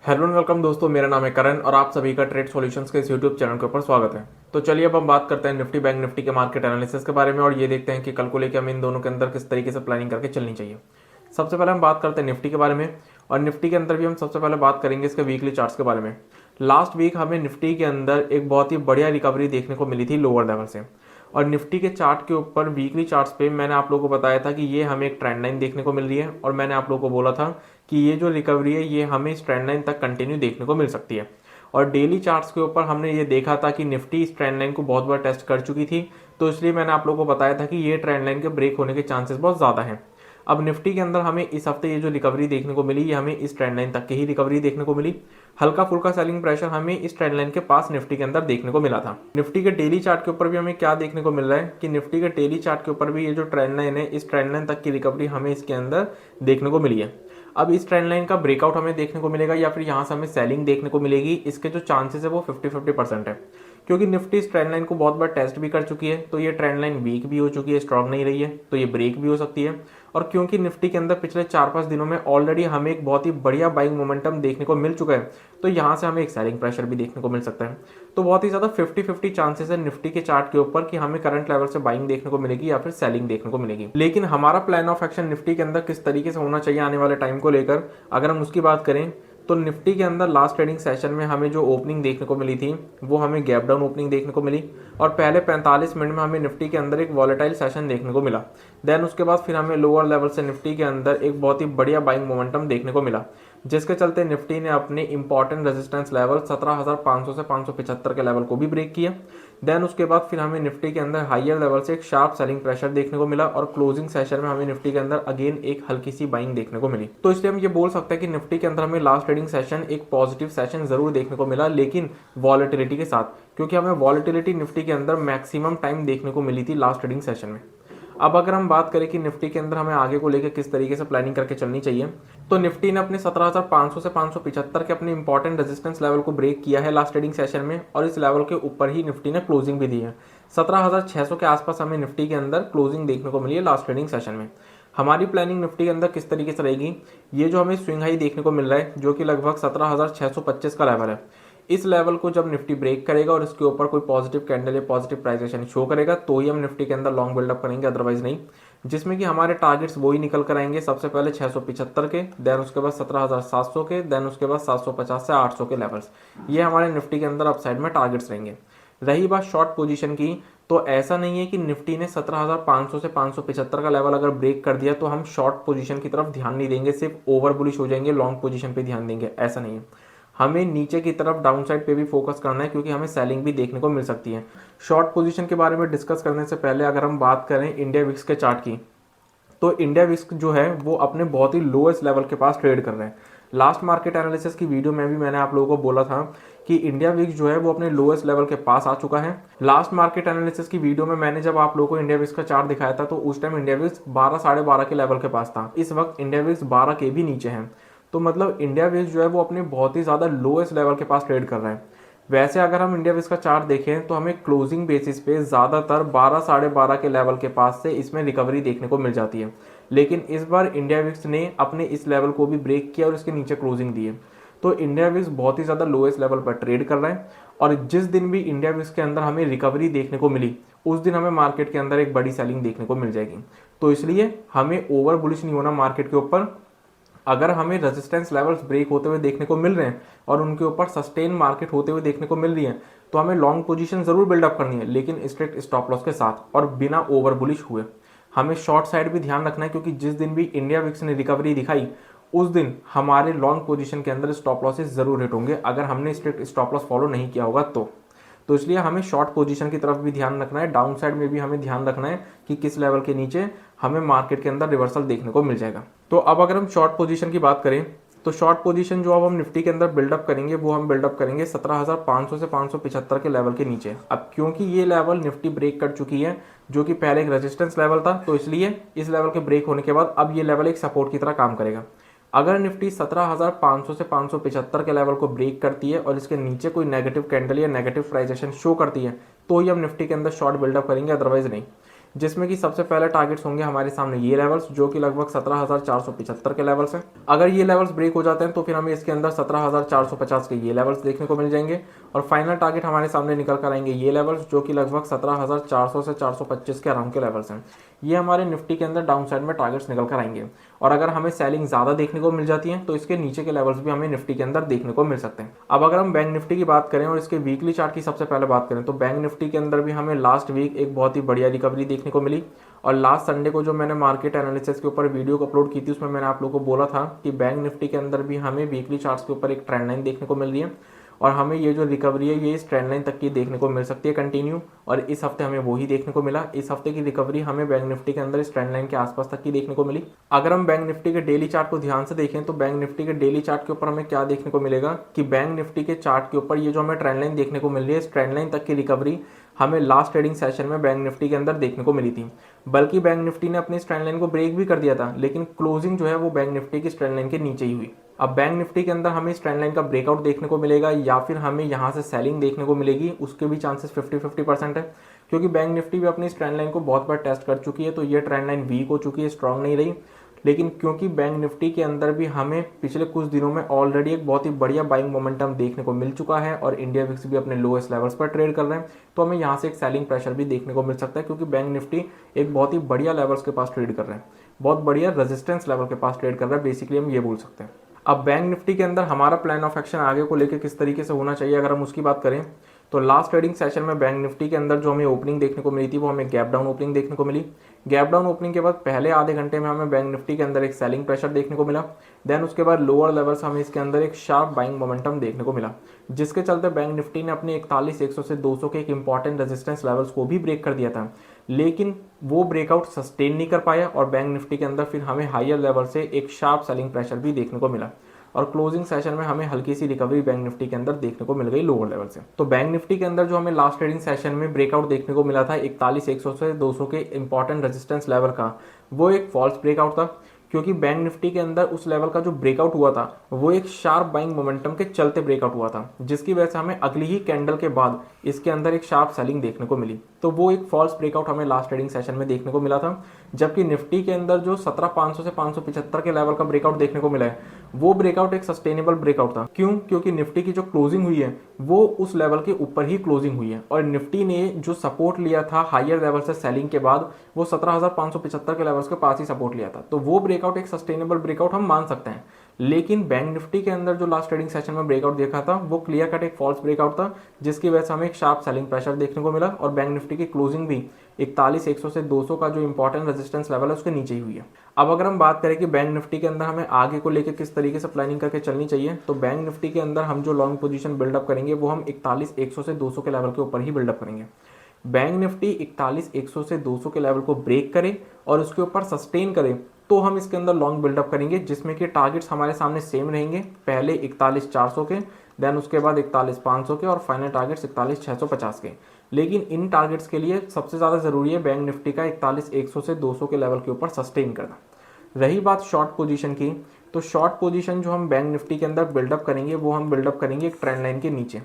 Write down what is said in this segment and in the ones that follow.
Hello and welcome दोस्तों, मेरा नाम है करण और आप सभी का ट्रेड सॉल्यूशंस के इस यूट्यूब चैनल के ऊपर स्वागत है। तो चलिए अब हम बात करते हैं निफ्टी बैंक निफ्टी के मार्केट एनालिसिस के बारे में और ये देखते हैं कि कल को लेकर हमें इन दोनों के अंदर किस तरीके से प्लानिंग करके चलनी चाहिए। सबसे पहले हम बात करते हैं निफ्टी के बारे में और निफ्टी के अंदर भी हम सबसे पहले बात करेंगे इसके वीकली चार्ट्स के बारे में। लास्ट वीक हमें निफ्टी के अंदर एक बहुत ही बढ़िया रिकवरी देखने को मिली थी लोअर लेवल से और निफ्टी के चार्ट के ऊपर वीकली चार्ट्स पे मैंने आप लोगों को बताया था कि ये हमें एक ट्रेंड लाइन देखने को मिल रही है और मैंने आप लोगों को बोला था कि ये जो रिकवरी है ये हमें इस ट्रेंड लाइन तक कंटिन्यू देखने को मिल सकती है। और डेली चार्ट्स के ऊपर हमने ये देखा था कि निफ्टी इस ट्रेंड लाइन को बहुत बार टेस्ट कर चुकी थी, तो इसलिए मैंने आप लोगों को बताया था कि ये ट्रेंड लाइन के ब्रेक होने के चांसेस बहुत ज़्यादा हैं। अब निफ्टी के अंदर हमें इस हफ्ते ये जो रिकवरी देखने को मिली ये हमें इस ट्रेंड लाइन तक की ही रिकवरी देखने को मिली। हल्का फुल्का सेलिंग प्रेशर हमें इस ट्रेंड लाइन के पास निफ्टी के अंदर देखने को मिला था। निफ्टी के डेली चार्ट के ऊपर भी हमें क्या देखने को मिल रहा है कि निफ्टी के डेली चार्ट के ऊपर भी ये जो ट्रेंड लाइन है इस ट्रेंड लाइन तक की रिकवरी हमें इसके अंदर देखने को मिली है। अब इस ट्रेंड लाइन का ब्रेकआउट हमें देखने को मिलेगा या फिर यहाँ से हमें सेलिंग देखने को मिलेगी, इसके जो चांसेस है वो 50-50% है। क्योंकि निफ्टी इस ट्रेंड लाइन को बहुत बार टेस्ट भी कर चुकी है, तो ये ट्रेंड लाइन वीक भी हो चुकी है, स्ट्रांग नहीं रही है, तो ये ब्रेक भी हो सकती है। और क्योंकि निफ्टी के अंदर पिछले 4-5 दिनों में ऑलरेडी हमें एक बहुत ही बढ़िया बाइंग मोमेंटम देखने को मिल चुका है, तो यहाँ से हमें एक सेलिंग प्रेशर भी देखने को मिल सकता है। तो बहुत ही ज़्यादा 50-50 चांसेस है निफ्टी के चार्ट के ऊपर कि हमें करंट लेवल से बाइंग देखने को मिलेगी या फिर सेलिंग देखने को मिलेगी। लेकिन हमारा प्लान ऑफ एक्शन निफ्टी के अंदर किस तरीके से होना चाहिए आने वाले टाइम को लेकर, अगर हम उसकी बात करें तो निफ्टी के अंदर लास्ट ट्रेडिंग सेशन में हमें जो ओपनिंग देखने को मिली थी वो हमें गैप डाउन ओपनिंग देखने को मिली और पहले 45 मिनट में हमें निफ्टी के अंदर एक वॉलेटाइल सेशन देखने को मिला। देन उसके बाद फिर हमें लोअर लेवल से निफ्टी के अंदर एक बहुत ही बढ़िया बाइंग मोमेंटम देखने को मिला, जिसके चलते निफ्टी ने अपने इंपॉर्टेंट रेजिस्टेंस लेवल 17,500 से 575 के लेवल को भी ब्रेक किया। देन उसके बाद फिर हमें निफ्टी के अंदर हायर लेवल से एक शार्प सेलिंग प्रेशर देखने को मिला और क्लोजिंग सेशन में हमें निफ्टी के अंदर अगेन एक हल्की सी बाइंग देखने को मिली। तो इसलिए हम ये बोल सकते हैं कि निफ्टी के अंदर हमें लास्ट ट्रेडिंग सेशन एक पॉजिटिव सेशन जरूर देखने को मिला, लेकिन वॉलेटिलिटी के साथ, क्योंकि हमें वॉलेटिलिटी निफ्टी के अंदर मैक्सिमम टाइम देखने को मिली थी लास्ट ट्रेडिंग सेशन में। अब अगर हम बात करें कि निफ्टी के अंदर हमें आगे को लेकर किस तरीके से प्लानिंग करके चलनी चाहिए, तो निफ्टी ने अपने 17,500 से 575 के अपने इंपॉर्टेंट रेजिस्टेंस लेवल को ब्रेक किया है लास्ट ट्रेडिंग सेशन में और इस लेवल के ऊपर ही निफ्टी ने क्लोजिंग भी दी है। 17,600 के आसपास हमें निफ्टी के अंदर क्लोजिंग देखने को मिली है लास्ट ट्रेडिंग सेशन में। हमारी प्लानिंग निफ्टी के अंदर किस तरीके से रहेगी, ये जो हमें स्विंग हाई देखने को मिल रहा है जो कि लगभग 17,625 का लेवल है, इस लेवल को जब निफ्टी ब्रेक करेगा और इसके ऊपर कोई पॉजिटिव कैंडल या पॉजिटिव प्राइस एक्शन शो करेगा तो ही हम निफ्टी के अंदर लॉन्ग बिल्डअप करेंगे, अदरवाइज नहीं। जिसमें कि हमारे टारगेट्स वो ही निकल कर आएंगे, सबसे पहले 675 के, देन उसके बाद 17,700 के, देन उसके बाद 750 से 800 के लेवल्स। ये हमारे निफ्टी के अंदर अपसाइड में टारगेट्स रहेंगे। रही बात शॉर्ट पोजीशन की, तो ऐसा नहीं है कि निफ्टी ने 17,500 से 575 का लेवल अगर ब्रेक कर दिया तो हम शॉर्ट पोजीशन की तरफ ध्यान नहीं देंगे, सिर्फ ओवर बुलिश हो जाएंगे, लॉन्ग पोजीशन पे ध्यान देंगे, ऐसा नहीं है। हमें नीचे की तरफ डाउन साइड पे भी फोकस करना है, क्योंकि हमें सेलिंग भी देखने को मिल सकती है। शॉर्ट पोजीशन के बारे में डिस्कस करने से पहले अगर हम बात करें इंडिया विक्स के चार्ट की, तो इंडिया विक्स जो है वो अपने बहुत ही लोएस्ट लेवल के पास ट्रेड कर रहे हैं। लास्ट मार्केट एनालिसिस की वीडियो में भी मैंने आप लोगों को बोला था कि इंडिया विक्स जो है वो अपने लोएस्ट लेवल के पास आ चुका है। लास्ट मार्केट एनालिसिस की वीडियो में मैंने जब आप लोगों को इंडिया विक्स का चार्ट दिखाया था तो उस टाइम इंडिया विक्स 12 साढ़े 12 के लेवल के पास था। इस वक्त इंडिया विक्स 12 के भी नीचे है, तो मतलब इंडिया विक्स जो है वो अपने बहुत ही ज्यादा लोएस्ट लेवल के पास ट्रेड कर रहा है। वैसे अगर हम इंडिया विक्स का चार्ट देखें तो हमें क्लोजिंग बेसिस पे ज्यादातर 12 साढ़े 12 के लेवल के पास से इसमें रिकवरी देखने को मिल जाती है, लेकिन इस बार इंडिया विक्स ने अपने इस लेवल को भी ब्रेक किया और इसके नीचे क्लोजिंग दी है। तो इंडिया विक्स बहुत ही ज्यादा लोएस्ट लेवल पर ट्रेड कर रहा है और जिस दिन भी इंडिया विक्स के अंदर हमें रिकवरी देखने को मिली उस दिन हमें मार्केट के अंदर एक बड़ी सेलिंग देखने को मिल जाएगी। तो इसलिए हमें ओवर बुलिश नहीं होना मार्केट के ऊपर। अगर हमें रेजिस्टेंस लेवल्स ब्रेक होते हुए देखने को मिल रहे हैं और उनके ऊपर सस्टेन मार्केट होते हुए देखने को मिल रही है तो हमें लॉन्ग पोजीशन जरूर बिल्डअप करनी है, लेकिन स्ट्रिक्ट स्टॉप लॉस के साथ और बिना ओवर बुलिश हुए। हमें शॉर्ट साइड भी ध्यान रखना है, क्योंकि जिस दिन भी इंडिया विक्स ने रिकवरी दिखाई उस दिन हमारे लॉन्ग पोजीशन के अंदर स्टॉप लॉसेस जरूर हिट होंगे, अगर हमने स्ट्रिक्ट स्टॉप लॉस फॉलो नहीं किया होगा तो इसलिए हमें शॉर्ट पोजीशन की तरफ भी ध्यान रखना है, डाउन साइड में भी हमें ध्यान रखना है कि किस लेवल के नीचे हमें मार्केट के अंदर रिवर्सल देखने को मिल जाएगा। तो अब अगर हम शॉर्ट पोजीशन की बात करें तो शॉर्ट पोजीशन जो अब हम निफ्टी के अंदर बिल्डअप करेंगे वो हम बिल्डअप करेंगे 17,500 से 575 के लेवल के नीचे। अब क्योंकि ये लेवल निफ्टी ब्रेक कर चुकी है जो कि पहले एक रेजिस्टेंस लेवल था, तो इसलिए इस लेवल के ब्रेक होने के बाद अब ये लेवल एक सपोर्ट की तरह काम करेगा। अगर निफ्टी 17,500 से 575 के लेवल को ब्रेक करती है और इसके नीचे कोई नेगेटिव कैंडल या नेगेटिव प्राइस एक्शन शो करती है तो ही हम निफ्टी के अंदर शॉर्ट बिल्डअप करेंगे, अदरवाइज नहीं। जिसमें कि सबसे पहले टारगेट्स होंगे हमारे सामने ये लेवल्स, जो कि लगभग 17,475 के लेवल्स हैं। अगर ये लेवल्स ब्रेक हो जाते हैं तो फिर हमें इसके अंदर 17,450 के ये लेवल्स देखने को मिल जाएंगे और फाइनल टारगेट हमारे सामने निकल कर आएंगे ये लेवल्स, जो कि लगभग 17,400 से 425 के अराउंड के लेवल्स हैं। ये हमारे निफ्टी के अंदर डाउन साइड में टारगेट्स निकल कर आएंगे और अगर हमें सेलिंग ज्यादा देखने को मिल जाती है तो इसके नीचे के लेवल्स भी हमें निफ्टी के अंदर देखने को मिल सकते हैं। अब अगर हम बैंक निफ्टी की बात करें और इसके वीकली चार्ट की सबसे पहले बात करें तो बैंक निफ्टी के अंदर भी हमें लास्ट वीक एक बहुत ही बढ़िया रिकवरी देखने को मिली और लास्ट संडे को जो मैंने मार्केट एनालिसिस के ऊपर वीडियो अपलोड की थी उसमें मैंने आप लोगों को बोला था कि बैंक निफ्टी के अंदर भी हमें वीकली चार्ट्स के ऊपर एक ट्रेंड लाइन देखने को मिल रही है और हमें ये जो रिकवरी है ये इस ट्रेंड लाइन तक की देखने को मिल सकती है कंटिन्यू, और इस हफ्ते हमें वही देखने को मिला। इस हफ्ते की रिकवरी हमें बैंक निफ्टी के अंदर इस ट्रेंड लाइन के आसपास तक की देखने को मिली। अगर हम बैंक निफ्टी के डेली चार्ट को ध्यान से देखें तो बैंक निफ्टी के डेली चार्ट के ऊपर हमें क्या देखने को मिलेगा कि बैंक निफ्टी के चार्ट के ऊपर ये जो हमें ट्रेंड लाइन देखने को मिल रही है इस ट्रेंड लाइन तक की रिकवरी हमें लास्ट ट्रेडिंग सेशन में बैंक निफ्टी के अंदर देखने को मिली थी। बल्कि बैंक निफ्टी ने अपनी ट्रेंड लाइन को ब्रेक भी कर दिया था, लेकिन क्लोजिंग जो है वो बैंक निफ्टी की ट्रेंड लाइन के नीचे ही हुई। अब बैंक निफ्टी के अंदर हमें इस ट्रेंड लाइन का ब्रेकआउट देखने को मिलेगा या फिर हमें यहाँ से सेलिंग देखने को मिलेगी, उसके भी चांसेस 50-50% है, क्योंकि बैंक निफ्टी भी अपनी इस ट्रेंड लाइन को बहुत बार टेस्ट कर चुकी है। तो ये ट्रेंड लाइन वीक हो चुकी है, स्ट्रांग नहीं रही। लेकिन क्योंकि बैंक निफ्टी के अंदर भी हमें पिछले कुछ दिनों में ऑलरेडी एक बहुत ही बढ़िया बाइंग मोमेंटम देखने को मिल चुका है और इंडिया विक्स भी अपने लोएस्ट लेवल्स पर ट्रेड कर रहे हैं, तो हमें यहाँ से एक सेलिंग प्रेशर भी देखने को मिल सकता है, क्योंकि बैंक निफ्टी एक बहुत ही बढ़िया लेवल्स के पास ट्रेड कर रहे हैं, बहुत बढ़िया रेजिस्टेंस लेवल के पास ट्रेड कर रहा है, बेसिकली हम ये बोल सकते हैं। अब बैंक निफ्टी के अंदर हमारा प्लान ऑफ एक्शन आगे को लेकर किस तरीके से होना चाहिए अगर हम उसकी बात करें तो लास्ट ट्रेडिंग सेशन में बैंक निफ्टी के अंदर जो हमें ओपनिंग देखने को मिली थी वो हमें गैप डाउन ओपनिंग देखने को मिली। गैप डाउन ओपनिंग के बाद पहले आधे घंटे में हमें बैंक निफ्टी के अंदर एक सेलिंग प्रेशर देखने को मिला। देन उसके बाद लोअर लेवल्स हमें इसके अंदर एक शार्प बाइंग मोमेंटम देखने को मिला, जिसके चलते बैंक निफ्टी ने अपने 41,100 से 200 के एक इंपॉर्टेंट रेजिस्टेंस लेवल्स को भी ब्रेक कर दिया था, लेकिन वो ब्रेकआउट सस्टेन नहीं कर पाया और बैंक निफ्टी के अंदर फिर हमें हायर लेवल से एक शार्प सेलिंग प्रेशर भी देखने को मिला और क्लोजिंग सेशन में हमें हल्की सी रिकवरी बैंक निफ्टी के अंदर देखने को मिल गई लोअर लेवल से। तो बैंक निफ्टी के अंदर जो हमें लास्ट ट्रेडिंग सेशन में ब्रेकआउट देखने को मिला था 41,100 से 200 के इंपॉर्टेंट रेजिस्टेंस लेवल का, वो एक फॉल्स ब्रेकआउट था, क्योंकि बैंक निफ्टी के अंदर उस लेवल का जो ब्रेकआउट हुआ था वो एक शार्प बाइंग मोमेंटम के चलते ब्रेकआउट हुआ था, जिसकी वजह से हमें अगली ही कैंडल के बाद इसके अंदर एक शार्प सेलिंग देखने को मिली। तो वो एक फॉल्स ब्रेकआउट हमें लास्ट ट्रेडिंग सेशन में देखने को मिला था। जबकि निफ्टी के अंदर जो 17,500 से 575 के लेवल का ब्रेकआउट देखने को मिला है वो ब्रेकआउट एक सस्टेनेबल ब्रेकआउट था। क्यों? क्योंकि निफ्टी की जो क्लोजिंग हुई है वो उस लेवल के ऊपर ही क्लोजिंग हुई है और निफ्टी ने जो सपोर्ट लिया था हायर लेवल से सेलिंग के बाद वो 17,575 के लेवल्स के पास ही सपोर्ट लिया था। तो वो ब्रेकआउट एक सस्टेनेबल ब्रेकआउट हम मान सकते हैं। लेकिन बैंक निफ्टी के अंदर जो लास्ट ट्रेडिंग सेशन में ब्रेकआउट देखा था वो क्लियर कट एक फॉल्स ब्रेकआउट था, जिसकी वजह से हमें एक शार्प सेलिंग प्रेशर देखने को मिला और बैंक निफ्टी की क्लोजिंग भी 41,100 से 200 का जो इंपॉर्टेंट रेजिस्टेंस लेवल है उसके नीचे ही हुई है। अब अगर हम बात करें कि बैंक निफ्टी के अंदर हमें आगे को लेकर किस तरीके से प्लानिंग करके चलनी चाहिए, तो बैंक निफ्टी के अंदर हम जो लॉन्ग पोजीशन बिल्डअप करेंगे वो हम 41,100 से 200 के लेवल के ऊपर ही बिल्डअप करेंगे। बैंक निफ्टी 41,100 से 200 के लेवल को ब्रेक करे और उसके ऊपर सस्टेन करे तो हम इसके अंदर लॉन्ग बिल्डअप करेंगे, जिसमें कि टारगेट्स हमारे सामने सेम रहेंगे, पहले 41,400 के, देन उसके बाद 41,500 के और फाइनल टारगेट्स 41,650 के। लेकिन इन टारगेट्स के लिए सबसे ज़्यादा ज़रूरी है बैंक निफ्टी का 41,100 से 200 के लेवल के ऊपर सस्टेन करना। रही बात शॉर्ट पोजीशन की, तो शॉर्ट पोजीशन जो हम बैंक निफ्टी के अंदर बिल्डअप करेंगे वो हम बिल्डअप करेंगे एक ट्रेंड लाइन के नीचे।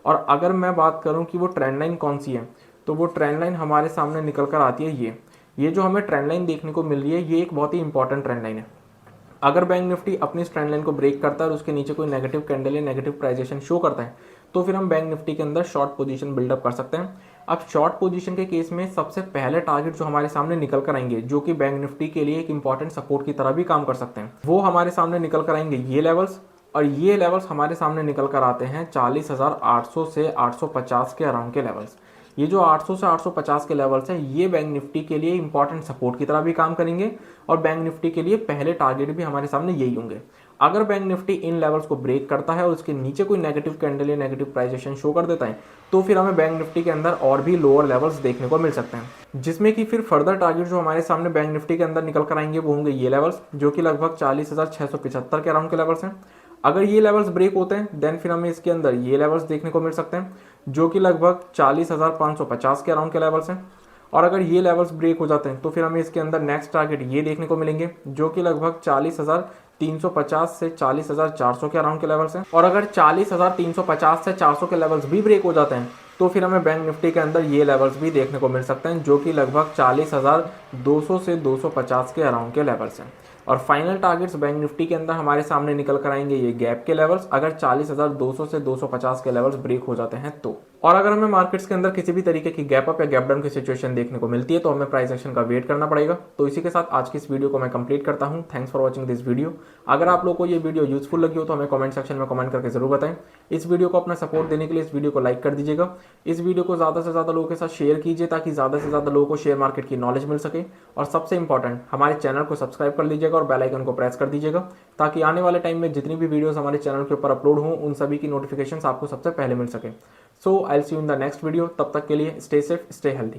और अगर मैं बात करूँ कि वो ट्रेंड लाइन कौन सी है, तो वो ट्रेंड लाइन हमारे सामने निकल कर आती है ये जो हमें ट्रेंड लाइन देखने को मिल रही है ये एक बहुत ही इंपॉर्टेंट ट्रेंड लाइन है। अगर बैंक निफ्टी अपनी इस ट्रेंड लाइन को ब्रेक करता है और उसके नीचे कोई नेगेटिव कैंडल या नेगेटिव प्राइजेशन शो करता है तो फिर हम बैंक निफ्टी के अंदर शॉर्ट पोजीशन बिल्डअप कर सकते हैं। अब शॉर्ट पोजीशन के केस में सबसे पहले टारगेट जो हमारे सामने निकल कर आएंगे, जो कि बैंक निफ्टी के लिए एक इंपॉर्टेंट सपोर्ट की तरह भी काम कर सकते हैं, वो हमारे सामने निकल कर आएंगे ये लेवल्स, और ये लेवल्स हमारे सामने निकल कर आते हैं 40,800 से 850 के अराउंड के लेवल्स। ये जो 800 से 850 के लेवल्स हैं ये बैंक निफ्टी के लिए इंपॉर्टेंट सपोर्ट की तरह भी काम करेंगे और बैंक निफ्टी के लिए पहले टारगेट भी हमारे सामने यही होंगे। अगर बैंक निफ्टी इन लेवल्स को ब्रेक करता है और उसके नीचे कोई नेगेटिव कैंडल या नेगेटिव प्राइजेशन शो कर देता है तो फिर हमें बैंक निफ्टी के अंदर और भी लोअर लेवल्स देखने को मिल सकते हैं, जिसमें कि फिर फर्दर टारगेट जो हमारे सामने बैंक निफ्टी के अंदर निकल कर आएंगे वो होंगे ये लेवल्स, जो कि लगभग 40,675 के अराउंड के लेवल्स हैं। अगर ये लेवल्स ब्रेक होते हैं देन फिर हमें इसके अंदर ये लेवल्स देखने को मिल सकते हैं, जो कि लगभग 40,550 के अराउंड के लेवल्स हैं। और अगर ये लेवल्स ब्रेक हो जाते हैं तो फिर हमें इसके अंदर नेक्स्ट टारगेट ये देखने को मिलेंगे, जो कि लगभग 40,350 से 40,400 के अराउंड के लेवल्स हैं। और अगर 40,350 से 400 के लेवल्स भी ब्रेक हो जाते हैं तो फिर हमें बैंक निफ्टी के अंदर ये लेवल्स भी देखने को मिल सकते हैं, जो कि लगभग 40,200 से 250 के अराउंड के लेवल्स हैं। और फाइनल टारगेट्स बैंक निफ्टी के अंदर हमारे सामने निकल कर आएंगे ये गैप के लेवल्स, अगर 40,200 से 250 के लेवल्स ब्रेक हो जाते हैं तो। और अगर हमें मार्केट्स के अंदर किसी भी तरीके की गैप अप या गैप डाउन की सिचुएशन देखने को मिलती है तो हमें प्राइस एक्शन का वेट करना पड़ेगा। तो इसी के साथ आज की इस वीडियो को मैं कंप्लीट करता हूं। Thanks for watching this video. अगर आप लोगों को ये वीडियो यूजफुल लगी हो तो हमें कमेंट सेक्शन में कमेंट करके जरूर बताएं। इस वीडियो को अपना सपोर्ट देने के लिए इस वीडियो को लाइक कर दीजिएगा। इस वीडियो को ज्यादा से ज्यादा लोगों के साथ शेयर कीजिए ताकि ज्यादा से ज्यादा लोगों को शेयर मार्केट की नॉलेज मिल सके। और सबसे इंपॉर्टेंट, हमारे चैनल को सब्सक्राइब कर लीजिएगा और बेल आइकन को प्रेस कर दीजिएगा ताकि आने वाले टाइम में जितनी भी वीडियोस हमारे चैनल के ऊपर अपलोड हों उन सभी की नोटिफिकेशंस आपको सबसे पहले मिल सके। So I will see you in the next video. तब तक के लिए स्टे सेफ, स्टे हेल्दी।